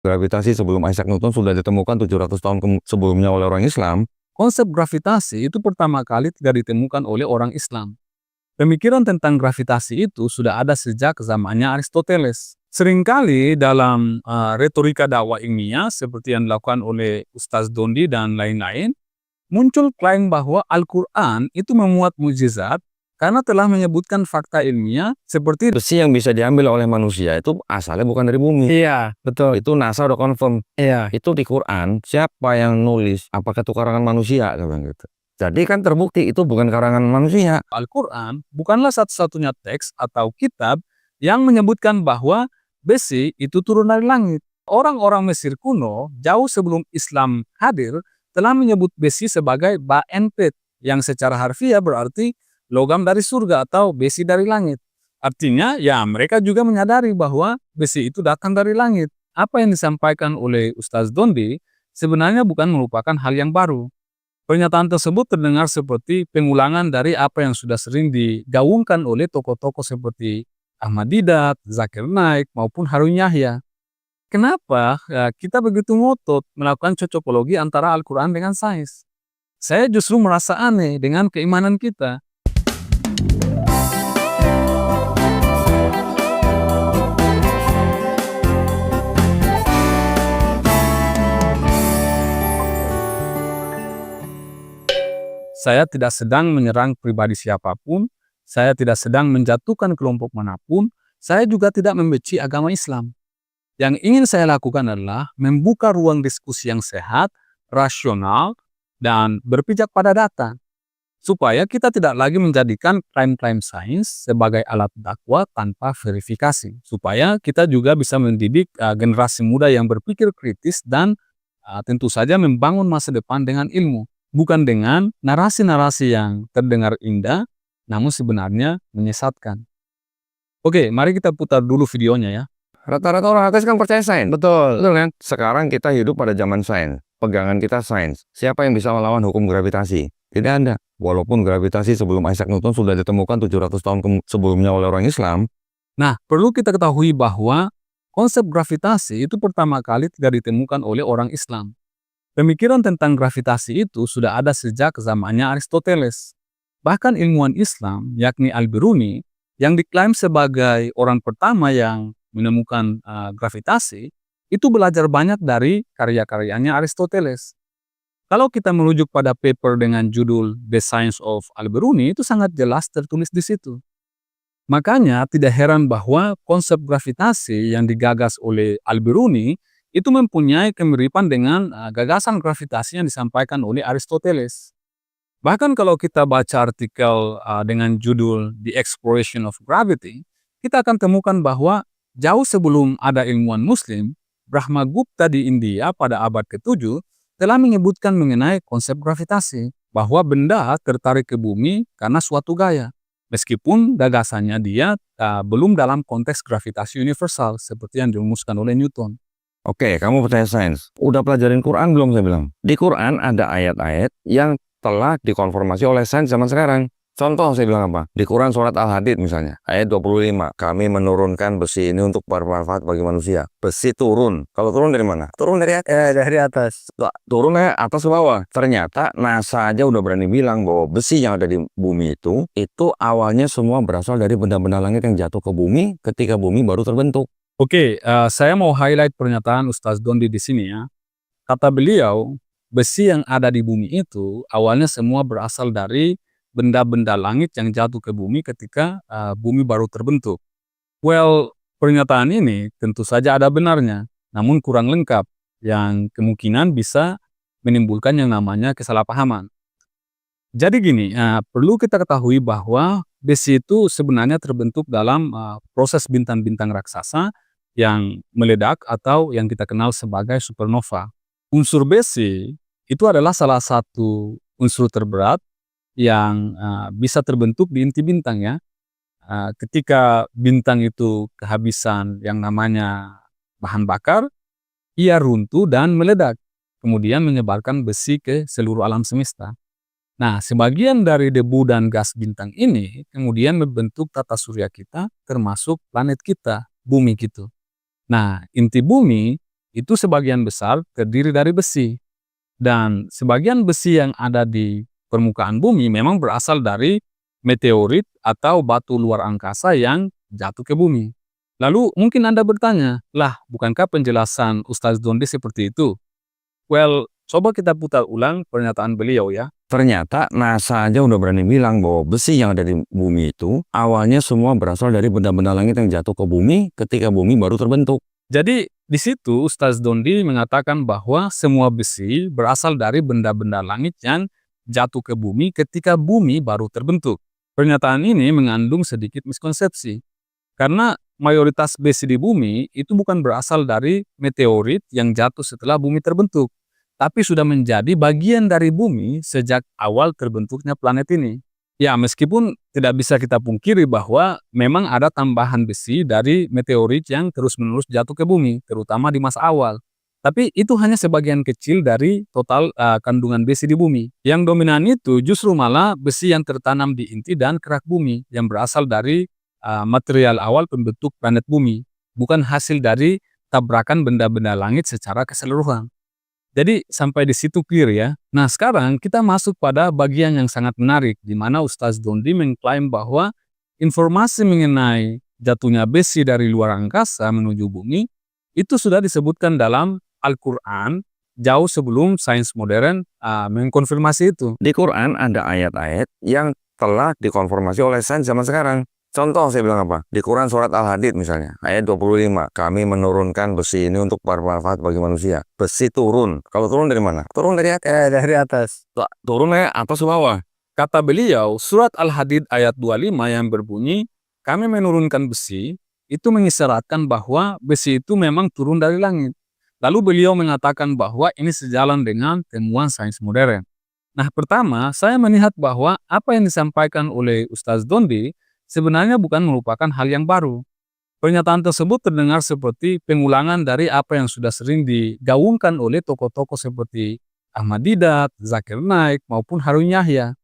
Gravitasi sebelum Isaac Newton sudah ditemukan 700 tahun sebelumnya oleh orang Islam. Konsep gravitasi itu pertama kali tidak ditemukan oleh orang Islam. Pemikiran tentang gravitasi itu sudah ada sejak zamannya Aristoteles. Seringkali dalam retorika dakwah ilmiah seperti yang dilakukan oleh Ustaz Dondi dan lain-lain, muncul klaim bahwa Al-Quran itu memuat mukjizat karena telah menyebutkan fakta ilmiah seperti Besi yang bisa diambil oleh manusia itu asalnya bukan dari bumi. Iya, betul. Itu NASA udah confirm. Iya. Itu di Quran, siapa yang nulis? Apakah itu karangan manusia? Gitu. Jadi kan terbukti itu bukan karangan manusia. Al-Quran bukanlah satu-satunya teks atau kitab yang menyebutkan bahwa besi itu turun dari langit. Orang-orang Mesir kuno, jauh sebelum Islam hadir, telah menyebut besi sebagai ba'enpet, yang secara harfiah berarti logam dari surga atau besi dari langit. Artinya, ya mereka juga menyadari bahwa besi itu datang dari langit. Apa yang disampaikan oleh Ustaz Dondi sebenarnya bukan merupakan hal yang baru. Pernyataan tersebut terdengar seperti pengulangan dari apa yang sudah sering digaungkan oleh tokoh-tokoh seperti Ahmad Didat, Zakir Naik, maupun Harun Yahya. Kenapa kita begitu ngotot melakukan cocokologi antara Al-Quran dengan sains? Saya justru merasa aneh dengan keimanan kita. Saya tidak sedang menyerang pribadi siapapun, saya tidak sedang menjatuhkan kelompok manapun, saya juga tidak membenci agama Islam. Yang ingin saya lakukan adalah membuka ruang diskusi yang sehat, rasional, dan berpijak pada data, supaya kita tidak lagi menjadikan klaim-klaim sains sebagai alat dakwah tanpa verifikasi, supaya kita juga bisa mendidik generasi muda yang berpikir kritis dan tentu saja membangun masa depan dengan ilmu, bukan dengan narasi-narasi yang terdengar indah, namun sebenarnya menyesatkan. Oke, mari kita putar dulu videonya ya. Rata-rata orang ateis kan percaya sains. Betul. Betul kan? Sekarang kita hidup pada zaman sains. Pegangan kita sains. Siapa yang bisa melawan hukum gravitasi? Tidak ada. Walaupun gravitasi sebelum Isaac Newton sudah ditemukan 700 tahun sebelumnya oleh orang Islam. Nah, perlu kita ketahui bahwa konsep gravitasi itu pertama kali tidak ditemukan oleh orang Islam. Pemikiran tentang gravitasi itu sudah ada sejak zamannya Aristoteles. Bahkan ilmuwan Islam, yakni Al-Biruni, yang diklaim sebagai orang pertama yang menemukan gravitasi, itu belajar banyak dari karya-karyanya Aristoteles. Kalau kita merujuk pada paper dengan judul The Science of Al-Biruni, itu sangat jelas tertulis di situ. Makanya tidak heran bahwa konsep gravitasi yang digagas oleh Al-Biruni itu mempunyai kemiripan dengan gagasan gravitasi yang disampaikan oleh Aristoteles. Bahkan kalau kita baca artikel dengan judul The Exploration of Gravity, kita akan temukan bahwa jauh sebelum ada ilmuwan Muslim, Brahmagupta di India pada abad ke-7 telah menyebutkan mengenai konsep gravitasi, bahwa benda tertarik ke bumi karena suatu gaya. Meskipun gagasannya dia belum dalam konteks gravitasi universal seperti yang dirumuskan oleh Newton. Oke, kamu percaya sains. Udah pelajarin Quran belum, saya bilang? Di Quran ada ayat-ayat yang telah dikonfirmasi oleh sains zaman sekarang. Contoh saya bilang apa? Di Quran surat Al-Hadid misalnya, ayat 25. Kami menurunkan besi ini untuk bermanfaat bagi manusia. Besi turun. Kalau turun dari mana? Turun dari atas. Dari atas. Turun dari atas ke bawah. Ternyata NASA aja udah berani bilang bahwa besi yang ada di bumi itu awalnya semua berasal dari benda-benda langit yang jatuh ke bumi ketika bumi baru terbentuk. Oke, saya mau highlight pernyataan Ustaz Dondi di sini ya. Kata beliau, besi yang ada di bumi itu awalnya semua berasal dari benda-benda langit yang jatuh ke bumi ketika bumi baru terbentuk. Well, pernyataan ini tentu saja ada benarnya, namun kurang lengkap, yang kemungkinan bisa menimbulkan yang namanya kesalahpahaman. Jadi gini, perlu kita ketahui bahwa besi itu sebenarnya terbentuk dalam proses bintang-bintang raksasa yang meledak atau yang kita kenal sebagai supernova. Unsur besi itu adalah salah satu unsur terberat yang bisa terbentuk di inti bintang ya. Ketika bintang itu kehabisan yang namanya bahan bakar, ia runtuh dan meledak, kemudian menyebarkan besi ke seluruh alam semesta. Nah, sebagian dari debu dan gas bintang ini kemudian membentuk tata surya kita, termasuk planet kita, bumi gitu. Nah, inti bumi itu sebagian besar terdiri dari besi. Dan sebagian besi yang ada di permukaan bumi memang berasal dari meteorit atau batu luar angkasa yang jatuh ke bumi. Lalu mungkin Anda bertanya, lah bukankah penjelasan Ustaz Dondi seperti itu? Well, coba kita putar ulang pernyataan beliau ya. Ternyata NASA aja udah berani bilang bahwa besi yang ada di bumi itu awalnya semua berasal dari benda-benda langit yang jatuh ke bumi ketika bumi baru terbentuk. Jadi di situ Ustaz Dondi mengatakan bahwa semua besi berasal dari benda-benda langit yang jatuh ke bumi ketika bumi baru terbentuk. Pernyataan ini mengandung sedikit miskonsepsi. Karena mayoritas besi di bumi itu bukan berasal dari meteorit yang jatuh setelah bumi terbentuk, tapi sudah menjadi bagian dari bumi sejak awal terbentuknya planet ini. Ya, meskipun tidak bisa kita pungkiri bahwa memang ada tambahan besi dari meteorit yang terus-menerus jatuh ke bumi, terutama di masa awal. Tapi itu hanya sebagian kecil dari total kandungan besi di bumi. Yang dominan itu justru malah besi yang tertanam di inti dan kerak bumi yang berasal dari material awal pembentuk planet bumi, bukan hasil dari tabrakan benda-benda langit secara keseluruhan. Jadi sampai di situ clear ya. Nah sekarang kita masuk pada bagian yang sangat menarik di mana Ustaz Dondi mengklaim bahwa informasi mengenai jatuhnya besi dari luar angkasa menuju bumi itu sudah disebutkan dalam Al-Quran jauh sebelum sains modern mengkonfirmasi itu. Di Quran ada ayat-ayat yang telah dikonfirmasi oleh sains zaman sekarang. Contoh saya bilang apa? Di Quran surat Al-Hadid misalnya, ayat 25. Kami menurunkan besi ini untuk bermanfaat bagi manusia. Besi turun. Kalau turun dari mana? Turun dari atas. Dari atas. Turun dari atas ke bawah. Kata beliau, surat Al-Hadid ayat 25 yang berbunyi, kami menurunkan besi, itu mengisyaratkan bahwa besi itu memang turun dari langit. Lalu beliau mengatakan bahwa ini sejalan dengan temuan sains modern. Nah pertama, saya melihat bahwa apa yang disampaikan oleh Ustaz Dondi sebenarnya bukan merupakan hal yang baru. Pernyataan tersebut terdengar seperti pengulangan dari apa yang sudah sering digaungkan oleh tokoh-tokoh seperti Ahmad Didat, Zakir Naik, maupun Harun Yahya.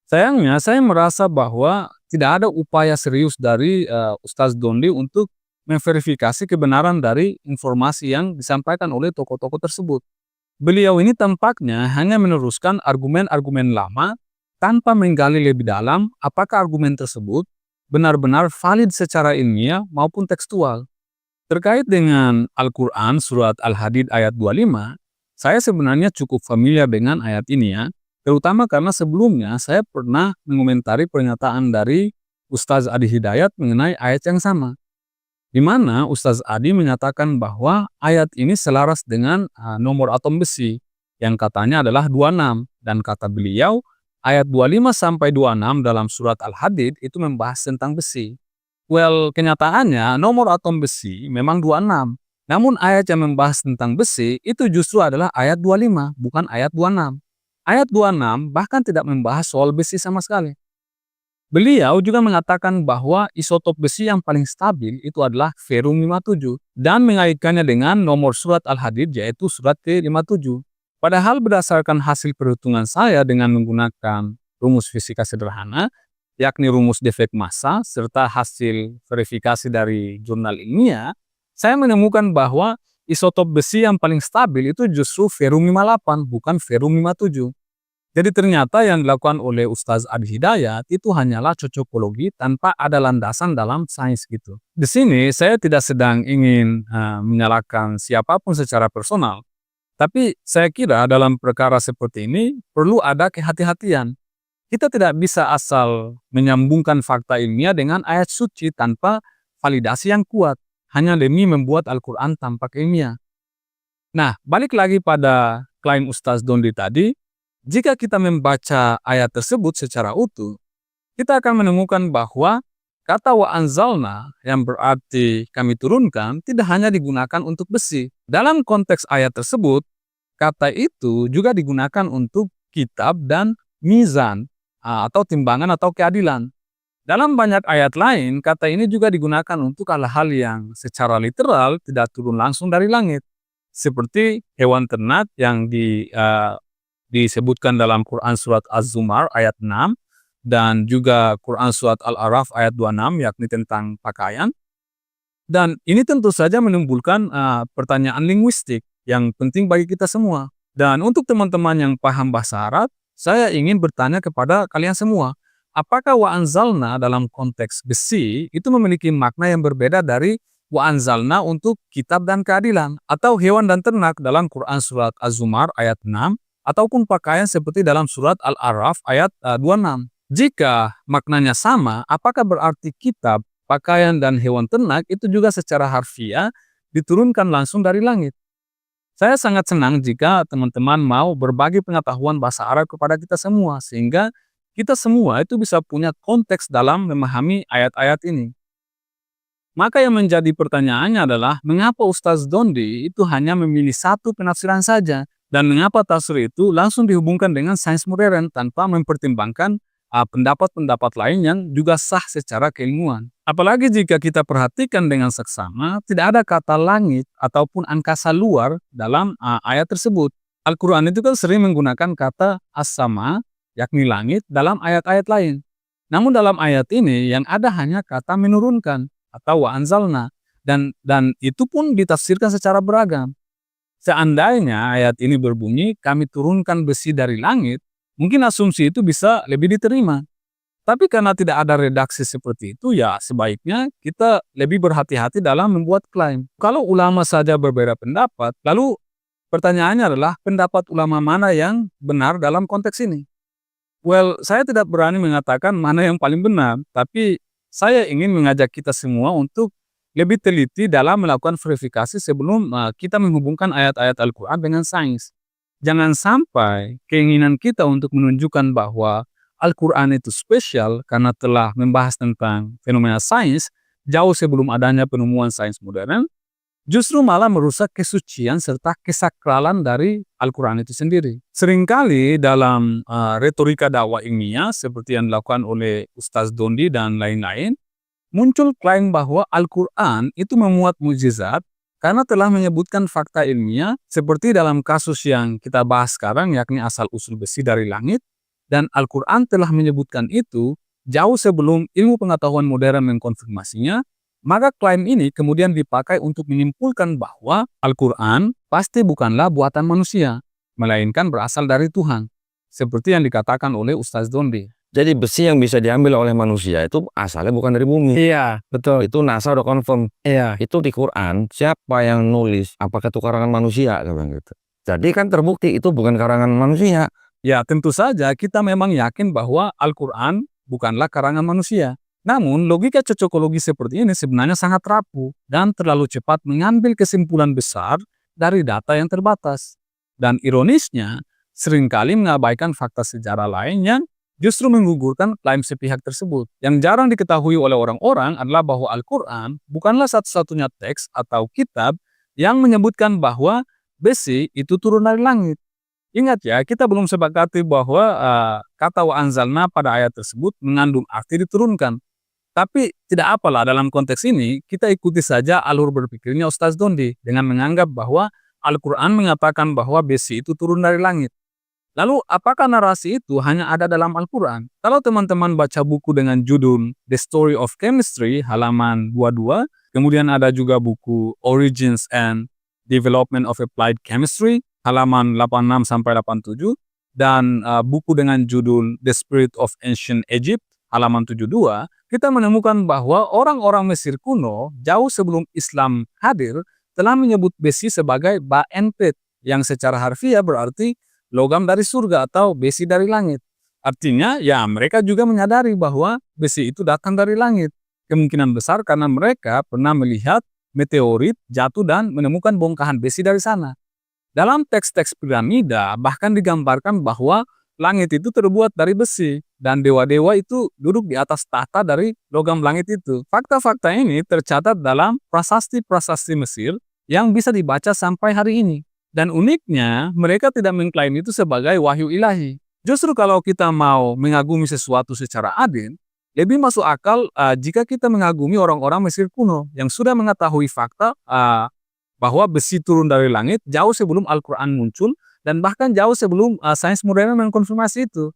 Sayangnya, saya merasa bahwa tidak ada upaya serius dari Ustaz Dondi untuk memverifikasi kebenaran dari informasi yang disampaikan oleh tokoh-tokoh tersebut. Beliau ini tampaknya hanya meneruskan argumen-argumen lama tanpa menggali lebih dalam apakah argumen tersebut benar-benar valid secara ilmiah maupun tekstual. Terkait dengan Al-Quran surat Al-Hadid ayat 25, saya sebenarnya cukup familiar dengan ayat ini ya, terutama karena sebelumnya saya pernah mengomentari pernyataan dari Ustaz Adi Hidayat mengenai ayat yang sama, di mana Ustaz Adi menyatakan bahwa ayat ini selaras dengan nomor atom besi yang katanya adalah 26, dan kata beliau ayat 25 sampai 26 dalam surat Al-Hadid itu membahas tentang besi. Well, kenyataannya nomor atom besi memang 26. Namun ayat yang membahas tentang besi itu justru adalah ayat 25, bukan ayat 26. Ayat 26 bahkan tidak membahas soal besi sama sekali. Beliau juga mengatakan bahwa isotop besi yang paling stabil itu adalah Ferum 57 dan mengaitkannya dengan nomor surat Al-Hadid yaitu surat ke-57. Padahal berdasarkan hasil perhitungan saya dengan menggunakan rumus fisika sederhana, yakni rumus defek massa, serta hasil verifikasi dari jurnal ilmiah, saya menemukan bahwa isotop besi yang paling stabil itu justru Ferum 58, bukan Ferum 57. Jadi ternyata yang dilakukan oleh Ustaz Adi Hidayat itu hanyalah cocokologi tanpa ada landasan dalam sains gitu. Di sini saya tidak sedang ingin menyalahkan siapapun secara personal. Tapi saya kira dalam perkara seperti ini perlu ada kehati-hatian. Kita tidak bisa asal menyambungkan fakta ilmiah dengan ayat suci tanpa validasi yang kuat, hanya demi membuat Al-Quran tampak ilmiah. Nah, balik lagi pada klaim Ustaz Dondi tadi, jika kita membaca ayat tersebut secara utuh, kita akan menemukan bahwa kata wa anzalna yang berarti kami turunkan tidak hanya digunakan untuk besi. Dalam konteks ayat tersebut, kata itu juga digunakan untuk kitab dan mizan atau timbangan atau keadilan. Dalam banyak ayat lain, kata ini juga digunakan untuk hal-hal yang secara literal tidak turun langsung dari langit. Seperti hewan ternak yang disebutkan dalam Quran surat Az-Zumar ayat 6 dan juga Quran surat Al-Araf ayat 26 yakni tentang pakaian. Dan ini tentu saja menimbulkan pertanyaan linguistik yang penting bagi kita semua. Dan untuk teman-teman yang paham bahasa Arab, saya ingin bertanya kepada kalian semua, apakah wa anzalna dalam konteks besi itu memiliki makna yang berbeda dari wa anzalna untuk kitab dan keadilan, atau hewan dan ternak dalam Quran surat Az-Zumar ayat 6, ataupun pakaian seperti dalam surat Al-A'raf ayat 26. Jika maknanya sama, apakah berarti kitab, pakaian, dan hewan ternak itu juga secara harfiah diturunkan langsung dari langit? Saya sangat senang jika teman-teman mau berbagi pengetahuan bahasa Arab kepada kita semua, sehingga kita semua itu bisa punya konteks dalam memahami ayat-ayat ini. Maka yang menjadi pertanyaannya adalah, mengapa Ustaz Dondi itu hanya memilih satu penafsiran saja, dan mengapa tafsir itu langsung dihubungkan dengan sains modern tanpa mempertimbangkan pendapat-pendapat lain yang juga sah secara keilmuan. Apalagi jika kita perhatikan dengan seksama, tidak ada kata langit ataupun angkasa luar dalam ayat tersebut. Al-Quran itu kan sering menggunakan kata as-sama, yakni langit, dalam ayat-ayat lain. Namun dalam ayat ini yang ada hanya kata menurunkan atau wa anzalna, dan itu pun ditafsirkan secara beragam. Seandainya ayat ini berbunyi kami turunkan besi dari langit, mungkin asumsi itu bisa lebih diterima. Tapi karena tidak ada redaksi seperti itu, ya sebaiknya kita lebih berhati-hati dalam membuat klaim. Kalau ulama saja berbeda pendapat, lalu pertanyaannya adalah pendapat ulama mana yang benar dalam konteks ini? Well, saya tidak berani mengatakan mana yang paling benar, tapi saya ingin mengajak kita semua untuk lebih teliti dalam melakukan verifikasi sebelum kita menghubungkan ayat-ayat Al-Quran dengan sains. Jangan sampai keinginan kita untuk menunjukkan bahwa Al-Quran itu spesial karena telah membahas tentang fenomena sains jauh sebelum adanya penemuan sains modern, justru malah merusak kesucian serta kesakralan dari Al-Quran itu sendiri. Seringkali dalam retorika dakwah ilmiah seperti yang dilakukan oleh Ustaz Dondi dan lain-lain, muncul klaim bahwa Al-Quran itu memuat mukjizat karena telah menyebutkan fakta ilmiah seperti dalam kasus yang kita bahas sekarang, yakni asal-usul besi dari langit, dan Al-Quran telah menyebutkan itu jauh sebelum ilmu pengetahuan modern mengkonfirmasinya. Maka klaim ini kemudian dipakai untuk menyimpulkan bahwa Al-Quran pasti bukanlah buatan manusia, melainkan berasal dari Tuhan, seperti yang dikatakan oleh Ustaz Dondi. Jadi besi yang bisa diambil oleh manusia itu asalnya bukan dari bumi. Iya, betul. Itu NASA udah confirm. Iya. Itu di Quran, siapa yang nulis? Apakah itu karangan manusia? Gitu. Jadi kan terbukti itu bukan karangan manusia. Ya, tentu saja kita memang yakin bahwa Al-Quran bukanlah karangan manusia. Namun, logika cocokologi seperti ini sebenarnya sangat rapuh dan terlalu cepat mengambil kesimpulan besar dari data yang terbatas. Dan ironisnya, seringkali mengabaikan fakta sejarah lain yang justru menggugurkan klaim sepihak tersebut. Yang jarang diketahui oleh orang-orang adalah bahwa Al-Quran bukanlah satu-satunya teks atau kitab yang menyebutkan bahwa besi itu turun dari langit. Ingat ya, kita belum sepakati bahwa kata wa anzalna pada ayat tersebut mengandung arti diturunkan. Tapi tidak apalah, dalam konteks ini kita ikuti saja alur berpikirnya Ustaz Dondi dengan menganggap bahwa Al-Quran mengatakan bahwa besi itu turun dari langit. Lalu apakah narasi itu hanya ada dalam Al-Quran? Kalau teman-teman baca buku dengan judul The Story of Chemistry halaman 22, kemudian ada juga buku Origins and Development of Applied Chemistry halaman 86-87, dan buku dengan judul The Spirit of Ancient Egypt halaman 72, kita menemukan bahwa orang-orang Mesir kuno jauh sebelum Islam hadir telah menyebut besi sebagai ba'enpet, yang secara harfiah berarti logam dari surga atau besi dari langit. Artinya, ya mereka juga menyadari bahwa besi itu datang dari langit. Kemungkinan besar karena mereka pernah melihat meteorit jatuh dan menemukan bongkahan besi dari sana. Dalam teks-teks piramida bahkan digambarkan bahwa langit itu terbuat dari besi, dan dewa-dewa itu duduk di atas tahta dari logam langit itu. Fakta-fakta ini tercatat dalam prasasti-prasasti Mesir yang bisa dibaca sampai hari ini. Dan uniknya, mereka tidak mengklaim itu sebagai wahyu ilahi. Justru kalau kita mau mengagumi sesuatu secara adil, lebih masuk akal jika kita mengagumi orang-orang Mesir kuno yang sudah mengetahui fakta bahwa besi turun dari langit jauh sebelum Al-Quran muncul, dan bahkan jauh sebelum sains modern mengkonfirmasi itu.